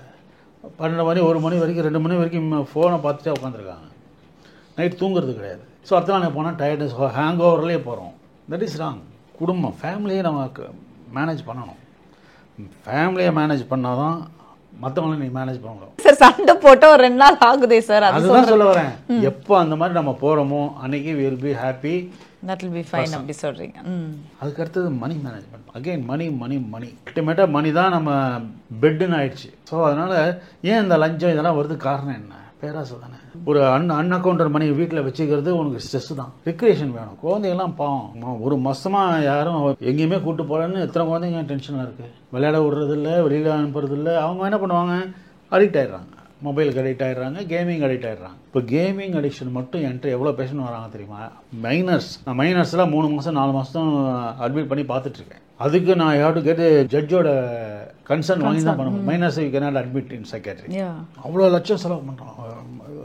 [SPEAKER 1] 12 மணி 1 மணி வரைக்கும் 2 மணி வரைக்கும் ஃபோனை பார்த்துட்டே உட்காந்துருக்காங்க. நைட் தூங்குறது கிடையாது. ஸோ அடுத்த நாள் போனால் டயர்ட்னஸ், ஹேங் ஓவர்லேயே போகிறோம். That is wrong. குடும்பம் ஃபேமிலியை நம்ம மேனேஜ் பண்ணணும். ஃபேமிலியை மேனேஜ் பண்ணால் தான் மற்றவங்களை நீ மேனேஜ் பண்ண முடியும்.
[SPEAKER 2] சார் சண்டை போட்டால் ஒரு 2 நாள் ஆகுதே சார்.
[SPEAKER 1] அதுதான் சொல்ல வரேன். எப்போ அந்த மாதிரி நம்ம போகிறோமோ அன்னைக்கு will be happy,
[SPEAKER 2] that will be fine அப்படி சொல்கிறீங்க.
[SPEAKER 1] அதுக்கு அடுத்தது மணி மேனேஜ்மெண்ட். அகெயின் மணி மணி மணி அல்டிமேட்டாக மணி தான் நம்ம பெட்டுன்னு ஆயிடுச்சு. ஸோ அதனால் ஏன் இந்த லஞ்சம் இதெல்லாம் வருது காரணம் என்ன? பேராசை தானே. ஒரு அன்அக்கௌண்டட் மணி வீட்டில் வச்சுக்கிறது உனக்கு ஸ்ட்ரெஸ் தான். ரிக்ரியேஷன் வேணும். குழந்தைங்கலாம் பாவம் ஒரு மாதமாக யாரும் எங்கேயுமே கூப்பிட்டு போகலன்னு எத்தனை குழந்தைங்க டென்ஷனாக இருக்குது. விளையாட விடுறதில்ல, வெளியில் அனுப்புறதில்ல. அவங்க என்ன பண்ணுவாங்க, அடிக்ட் ஆகிடுறாங்க, மொபைலுக்கு அடிக்ட் ஆகிடுறாங்க, கேமிங் அடிக்ட் ஆகிடுறாங்க. இப்போ கேமிங் அடிக்ஷன் மட்டும் என்கிட்ட எவ்வளோ பேஷண்ட் வராங்க தெரியுமா? நான் மைனர்ஸ்லாம் 3 மாதம் 4 மாதம் அட்மிட் பண்ணி பார்த்துட்ருக்கேன். அதுக்கு நான் ஹேவ் டு கெட் ஜட்ஜோட கன்சர்ன் வாங்கி தான் பண்ணுவேன். Miners you cannot admit in psychiatry. அவ்வளோ லட்சம் செலவு பண்ணுறோம்,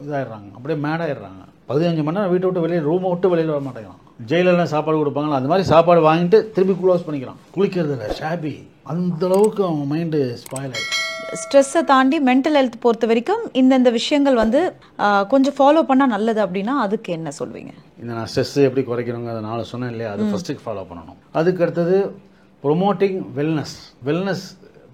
[SPEAKER 1] இதாகிடுறாங்க, அப்படியே மேடாகிடுறாங்க. 15 மணி நேரம் வீட்டை விட்டு வெளியே, ரூமை விட்டு வெளியில் வர மாட்டேங்கிறான். ஜெயிலெல்லாம் சாப்பாடு கொடுப்பாங்களா, அந்த மாதிரி சாப்பாடு வாங்கிட்டு திருப்பி க்ளோஸ் பண்ணிக்கிறான். குளிக்கிறது இல்லை, ஷாபி. அந்தளவுக்கு அவன் மைண்டு ஸ்பாயில் ஆகிடுச்சு.
[SPEAKER 2] ஸ்ட்ரெஸ்ஸை தாண்டி மென்டல் ஹெல்த் பொறுத்த வரைக்கும் இந்தந்த விஷயங்கள் வந்து கொஞ்சம் ஃபாலோ பண்ணால் நல்லது அப்படின்னா அதுக்கு என்ன சொல்வீங்க?
[SPEAKER 1] இந்த நான் ஸ்ட்ரெஸ் எப்படி குறைக்கணுங்க அதை நான் சொன்னேன் இல்லையா, அது ஃபஸ்ட்டுக்கு ஃபாலோ பண்ணணும். அதுக்கு அடுத்தது ப்ரொமோட்டிங் வெல்னஸ்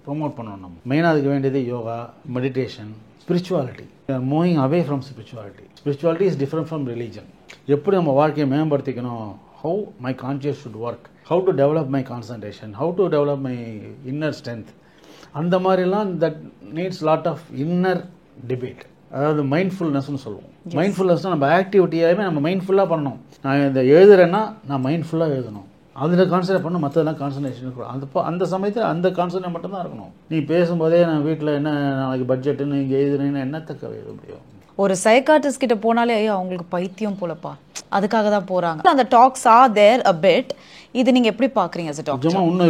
[SPEAKER 1] ப்ரொமோட் பண்ணணும். நம்ம மெயினாக அதுக்கு வேண்டியது yoga, meditation, spirituality. Moving away from spirituality is different from religion. எப்படி நம்ம வாழ்க்கையை மேம்படுத்திக்கணும், how my conscious should work, how to develop my concentration, how to develop my inner strength, அந்த மாதிரிலாம் that needs lot of inner debate. அதாவது மைண்ட்ஃபுல்னஸ்னு சொல்லுவோம். மைண்ட்ஃபுல்னஸ்னால் நம்ம ஆக்டிவிட்டியாகவே நம்ம மைண்ட்ஃபுல்லாக பண்ணணும். நான் இதை எழுதுறேன்னா நான் மைண்ட்ஃபுல்லாக எழுதணும், அதில் கான்சன்ட்ரேட் பண்ணணும், மற்றதெல்லாம் கான்சன்ட்ரேஷன் இருக்கணும். அந்த சமயத்தில் அந்த கான்சன்ட்ரேட் மட்டும்தான் இருக்கணும். நீ பேசும்போதே நான் வீட்டில் என்ன நாளைக்கு பட்ஜெட்டுன்னு இங்கே எழுதுனேன்னா என்னத்தக்க எழுத முடியும்?
[SPEAKER 2] ஒரு சைக்காட்ரிஸ்ட் கிட்ட போனாலே ஐயோ அவங்களுக்கு பைத்தியம் போலப்பா, அதுக்காக தான் போகிறாங்க. அந்த docs are there a bit. இது நீங்கள் எப்படி பார்க்குறீங்க? as a doctor
[SPEAKER 1] இன்னும்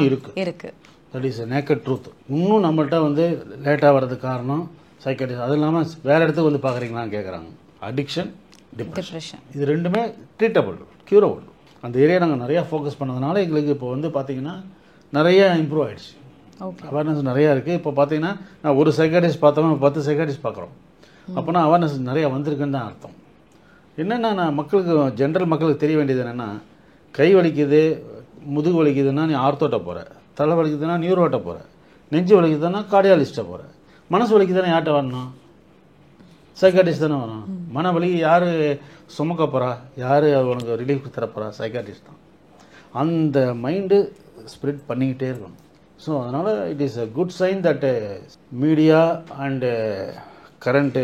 [SPEAKER 1] இருக்கு. That is naked truth. இன்னும் நம்மள்கிட்ட வந்து லேட்டாக வர்றதுக்கு காரணம் சைக்காட்ரிஸ்ட். அது இல்லாமல் வேறு இடத்துக்கு வந்து பார்க்குறீங்களான்னு கேட்குறாங்க. அடிக்ஷன், டிப்ரெஷன், இது ரெண்டுமே ட்ரீட்டபிள், க்யூரபிள். அந்த ஏரியா நாங்கள் நிறையா ஃபோக்கஸ் பண்ணதுனால எங்களுக்கு இப்போ வந்து பார்த்திங்கன்னா நிறையா இம்ப்ரூவ் ஆகிடுச்சு. அவேர்னஸ் நிறையா இருக்குது. இப்போ பார்த்தீங்கன்னா நான் ஒரு சைக்காட்ரிஸ்ட் பார்த்தோம்னா 10 சைக்காட்ரிஸ்ட் பார்க்குறோம். அப்போனா அவேர்னஸ் நிறையா வந்திருக்குன்னு தான் அர்த்தம். என்னென்னா நான் மக்களுக்கு, ஜென்ரல் மக்களுக்கு தெரிய வேண்டியது என்னென்னா, கை வலிக்குது, முதுகு வலிக்குதுன்னா நீ ஆர்த்தோட்ட போகிற, தலை வலிக்குதுன்னா நியூரோட்ட போகிற, நெஞ்சு வலிக்குதுன்னா கார்டியாலிஸ்ட்டை போகிற, மனசு வலிக்குதுன்னா யார்கிட்ட வரணும்? சைக்காட்ரிஸ்ட் தானே வரும். மனவலி யார் சுமக்க போகிறா, யார் உனக்கு ரிலீஃப் தரப்போகிறா? சைக்காட்ரிஸ்ட் தான். அந்த மைண்டு ஸ்ப்ரெட் பண்ணிக்கிட்டே இருக்கணும். ஸோ அதனால் it is a good sign that media and current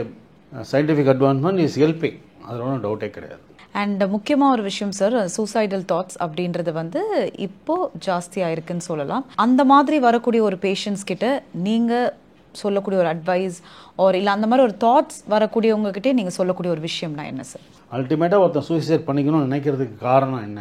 [SPEAKER 1] scientific advancement is helping. அதில் ஒன்றும் டவுட்டே கிடையாது.
[SPEAKER 2] அண்ட் முக்கியமாக ஒரு விஷயம் சார், சூசைடல் தாட்ஸ் அப்படின்றது வந்து இப்போது ஜாஸ்தியாக இருக்குன்னு சொல்லலாம். அந்த மாதிரி வரக்கூடிய ஒரு பேஷண்ட்ஸ் கிட்ட நீங்கள் சொல்லக்கூடிய ஒரு அட்வைஸ் இல்லை அந்த மாதிரி ஒரு தாட்ஸ் வரக்கூடியவங்ககிட்டே நீங்கள் சொல்லக்கூடிய ஒரு விஷயம்னா என்ன சார்?
[SPEAKER 1] அல்டிமேட்டாக ஒருத்தன் சூசைட் பண்ணிக்கணும்னு நினைக்கிறதுக்கு காரணம் என்ன?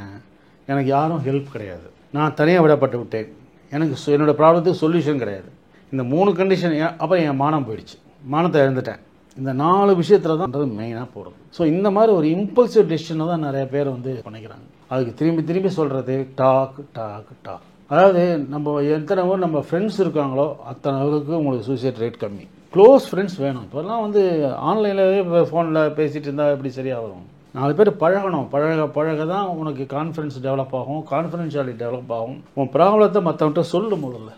[SPEAKER 1] எனக்கு யாரும் ஹெல்ப் கிடையாது, நான் தனியாக விடப்பட்டு விட்டேன், எனக்கு என்னோடய ப்ராப்ளத்துக்கு சொல்யூஷன் கிடையாது. இந்த 3 கண்டிஷன். அப்புறம் என் மானம் போயிடுச்சு, மானத்தை இழந்துட்டேன். இந்த 4 விஷயத்தில் தான் மெயினாக போகிறது. ஸோ இந்த மாதிரி ஒரு இம்பல்சிவ் டெசிஷனை தான் நிறைய பேர் வந்து பண்ணிக்கிறாங்க. அதுக்கு திரும்பி சொல்கிறது டாக். அதாவது நம்ம எத்தனை பேர் நம்ம ஃப்ரெண்ட்ஸ் இருக்காங்களோ அத்தனை அளவுக்கு உங்களுக்கு சூசைட் ரேட் கம்மி. க்ளோஸ் ஃப்ரெண்ட்ஸ் வேணும். இப்போல்லாம் வந்து ஆன்லைனில் ஃபோனில் பேசிகிட்டு இருந்தால் எப்படி சரியாக வரும்? 4 பேர் பழகணும். பழக தான் உனக்கு கான்ஃபிடன்ஸ் டெவலப் ஆகும், கான்ஃபிடென்ஷியாலிட்டி டெவலப் ஆகும். உன் ப்ராப்ளத்தை மற்றவன்ட்ட சொல்லும் முதல்ல.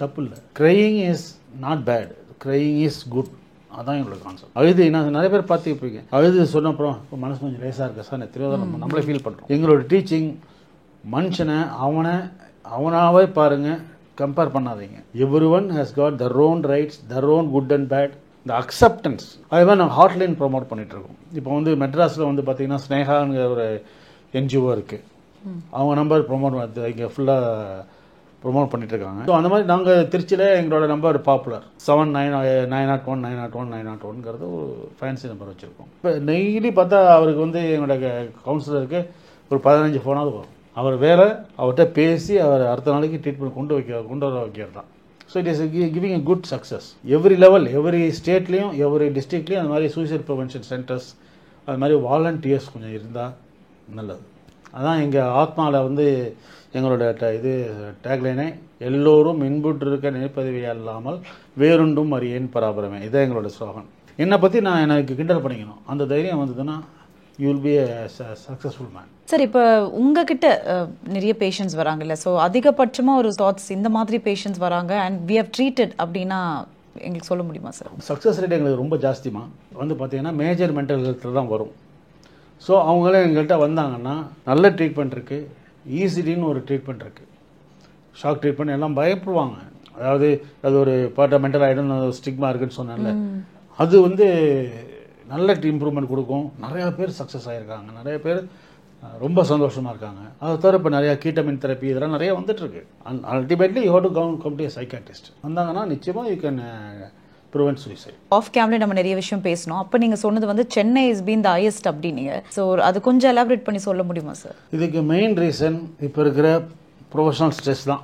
[SPEAKER 1] தப்பு இல்லை. Crying is not bad, crying is good. அதான் எங்களோட கான்செப்ட். அழுது நான் நிறைய பேர் பார்த்துருப்பீங்க, அழுது சொன்ன அப்புறம் இப்போ மனசு கொஞ்சம் லேசாக இருக்கா சார், தெரியாத நம்மளே ஃபீல் பண்ணுறோம். எங்களோட டீச்சிங் மனுஷனை அவனாவே பாருங்கள், கம்பேர் பண்ணாதீங்க. Everyone has got their own rights, their own good and bad. இந்த அக்செப்டன்ஸ் அதே மாதிரி நாங்கள் ஹாட்லைன் ப்ரொமோட் பண்ணிகிட்ருக்கோம். இப்போ வந்து மெட்ராஸில் வந்து பார்த்திங்கன்னா ஸ்னேகாங்கிற ஒரு என்ஜிஓ இருக்குது. அவங்க நம்பர் ப்ரொமோட் இங்கே ஃபுல்லாக ப்ரொமோட் பண்ணிகிட்ருக்காங்க. ஸோ அந்த மாதிரி நாங்கள் திருச்சியில் எங்களோட நம்பர் பாப்புலர் 7991901901ங்கிறது ஒரு ஃபேன்சி நம்பர் வச்சுருக்கோம். இப்போ டெய்லி பார்த்தா அவருக்கு வந்து எங்களோட கவுன்சிலருக்கு ஒரு 15 ஃபோனாவது வரும். அவர் வேலை, அவர்கிட்ட பேசி அவர் அடுத்த நாளைக்கு ட்ரீட்மெண்ட் கொண்டு வர வைக்கிறது தான். So it is giving a good success. Every level, every ஸ்டேட்லேயும் எவ்ரி டிஸ்ட்ரிக்ட்லேயும் அந்த மாதிரி சூசைட் ப்ரிவென்ஷன் சென்டர்ஸ், அது மாதிரி வாலண்டியர்ஸ் கொஞ்சம் இருந்தால் நல்லது. அதான் எங்கள் ஆத்மாவில் வந்து எங்களோட இது டேக்லைனே, எல்லோரும் இன்புற்றிருக்க நினைப்பதவி அல்லாமல் வேறுண்டும் அறியேன் பராபரமே. இதான் எங்களோட ஸ்லோகன். என்னை பற்றி நான் எனக்கு கிண்டல் பண்ணிக்கணும் அந்த தைரியம் வந்ததுன்னா you will be successful man.
[SPEAKER 2] Sir இப்போ உங்ககிட்ட நிறைய பேஷண்ட்ஸ் வராங்கல்ல, ஸோ அதிகபட்சமாக ஒரு தாட்ஸ் இந்த மாதிரி பேஷண்ட்ஸ் வராங்க அண்ட் வி ஹவ் ட்ரீட்டட் அப்படின்னா எங்களுக்கு சொல்ல முடியுமா சார்?
[SPEAKER 1] சக்ஸஸ் ரேட் எங்களுக்கு ரொம்ப ஜாஸ்திமா. வந்து பார்த்தீங்கன்னா மேஜர் மென்டல் ஹெல்த்தில் தான் வரும். ஸோ அவங்களே எங்கள்கிட்ட வந்தாங்கன்னா நல்ல ட்ரீட்மெண்ட் இருக்குது, ஈஸிடின்னு ஒரு ட்ரீட்மெண்ட் இருக்குது, ஷாக் ட்ரீட்மெண்ட். எல்லாம் பயப்படுவாங்க, அதாவது அது ஒரு பார்ட் மென்டல் ஆகிடும் ஸ்டிக்மா இருக்குன்னு சொன்னால அது வந்து நல்ல இம்ப்ரூவ்மெண்ட் கொடுக்கும். நிறையா பேர் சக்ஸஸ் ஆகிருக்காங்க, நிறைய பேர் ரொம்ப சந்தோஷமாக இருக்காங்க. அதை தவிர இப்போ நிறையா கீட்டமின் தெரப்பி இதெல்லாம் நிறைய வந்துட்டுருக்கு. Ultimately you have to come to a psychiatrist. வந்தாங்கன்னா நிச்சயமாக யூ கேன் ப்ரிவென்ட் சூசைட்.
[SPEAKER 2] ஆஃப் கேம்ல நம்ம நிறைய விஷயம் பேசணும். அப்போ நீங்கள் சொன்னது வந்து Chennai is been the highest அப்படின்னீங்க. ஸோ அது கொஞ்சம் எலாபரேட் பண்ணி சொல்ல முடியுமா சார்?
[SPEAKER 1] இதுக்கு மெயின் ரீசன் இப்போ இருக்கிற ப்ரொஃபஷனல் ஸ்ட்ரெஸ் தான்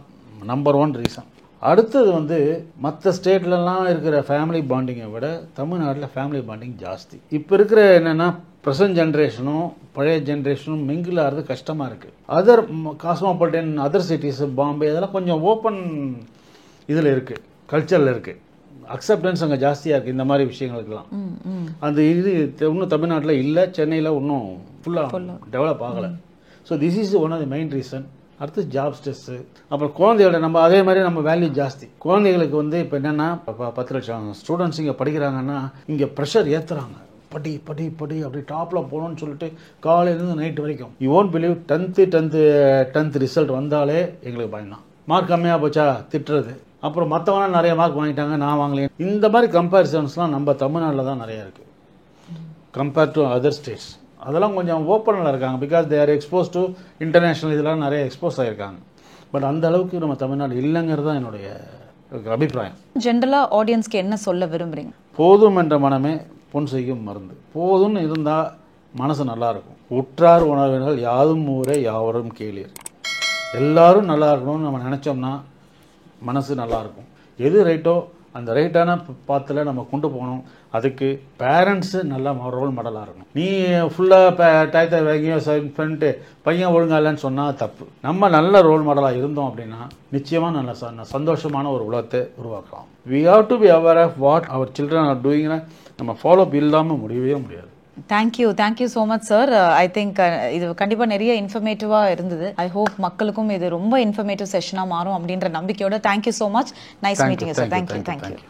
[SPEAKER 1] நம்பர் 1 ரீசன். அடுத்தது வந்து மற்ற ஸ்டேட்லலாம் இருக்கிற ஃபேமிலி பாண்டிங்கை விட தமிழ்நாட்டில் ஃபேமிலி பாண்டிங் ஜாஸ்தி. இப்போ இருக்கிற என்னென்னா ப்ரெசன்ட் ஜென்ரேஷனும் பழைய ஜென்ரேஷனும் மிங்கிள் ஆகிறது கஷ்டமாக இருக்குது. Other cosmopolitan other cities Bombay இதெல்லாம் கொஞ்சம் ஓப்பன் இதில் இருக்குது, கல்ச்சரில் இருக்குது, அக்செப்டன்ஸ் அங்கே ஜாஸ்தியாக இருக்குது இந்த மாதிரி விஷயங்களுக்கெல்லாம். அந்த இது இன்னும் தமிழ்நாட்டில் இல்லை, சென்னையில் இன்னும் ஃபுல்லாக டெவலப் ஆகலை. So this is one of the main reason. அடுத்து ஜாப் ஸ்ட்ரெஸ்ஸு, அப்புறம் குழந்தையோட நம்ம அதே மாதிரி நம்ம வேல்யூ ஜாஸ்தி. குழந்தைகளுக்கு வந்து இப்போ என்னென்னா 10 லட்சம் ஸ்டூடெண்ட்ஸ் இங்கே படிக்கிறாங்கன்னா இங்கே ப்ரெஷர் ஏற்றுறாங்க, படி படி படி அப்படி டாப்பில் போகணும்னு சொல்லிட்டு காலையிலேருந்து நைட்டு வரைக்கும். You won't believe 10th result வந்தாலே எங்களுக்கு பயம்தான். மார்க் கம்மியாக போச்சா திட்டுறது, அப்புறம் மற்றவங்களாம் நிறைய மார்க் வாங்கிட்டாங்க நான் வாங்கலையே. இந்த மாதிரி கம்பேரிசன்ஸ்லாம் நம்ம தமிழ்நாட்டில் தான் நிறையா இருக்குது கம்பேர்ட் டு அதர் ஸ்டேட்ஸ். அதெல்லாம் கொஞ்சம் ஓப்பனில் இருக்காங்க, because they are expose to international இதெல்லாம் நிறைய எக்ஸ்போஸ் ஆகிருக்காங்க. பட் அந்த அளவுக்கு நம்ம தமிழ்நாடு இல்லைங்கிறது தான் என்னுடைய அபிப்பிராயம்.
[SPEAKER 2] ஜென்ரலாக ஆடியன்ஸ்க்கு என்ன சொல்ல விரும்புகிறீங்க?
[SPEAKER 1] போதும் என்ற மனமே பொன் செய்யும் மருந்து. போதும்னு இருந்தால் மனசு நல்லாயிருக்கும். உற்றார் உணர்வினர்கள் யாதும் ஊரே யாவரும் கேளீர். எல்லாரும் நல்லா இருக்கணும்னு நம்ம நினச்சோம்னா மனசு நல்லாயிருக்கும். எது ரைட்டோ அந்த ரைட்டான பாத்தில் நம்ம கொண்டு போகணும். அதுக்கு பேரண்ட்ஸு நல்லா ரோல் மாடலாக இருக்கணும். நீ ஃபுல்லாக டயத்தை வாங்கியோ ஃப்ரெண்ட்டு பையன் ஒழுங்கா இல்லைன்னு சொன்னால் தப்பு. நம்ம நல்ல ரோல் மாடலாக இருந்தோம் அப்படின்னா நிச்சயமாக நல்ல சந்தோஷமான ஒரு உலகத்தை உருவாக்கலாம். We have to be aware of what our children are டூயிங்னா நம்ம ஃபாலோ அப் இல்லாமல் முடியவே முடியாது.
[SPEAKER 2] Thank you so much sir. I think இது கண்டிப்பாக நிறைய இன்ஃபர்மேட்டிவாக இருந்தது. ஐ ஹோப் மக்களுக்கும் இது ரொம்ப இன்ஃபர்மேட்டிவ் செஷனாக மாறும் அப்படின்ற நம்பிக்கையோட thank you so much. Nice meeting sir. Thank you.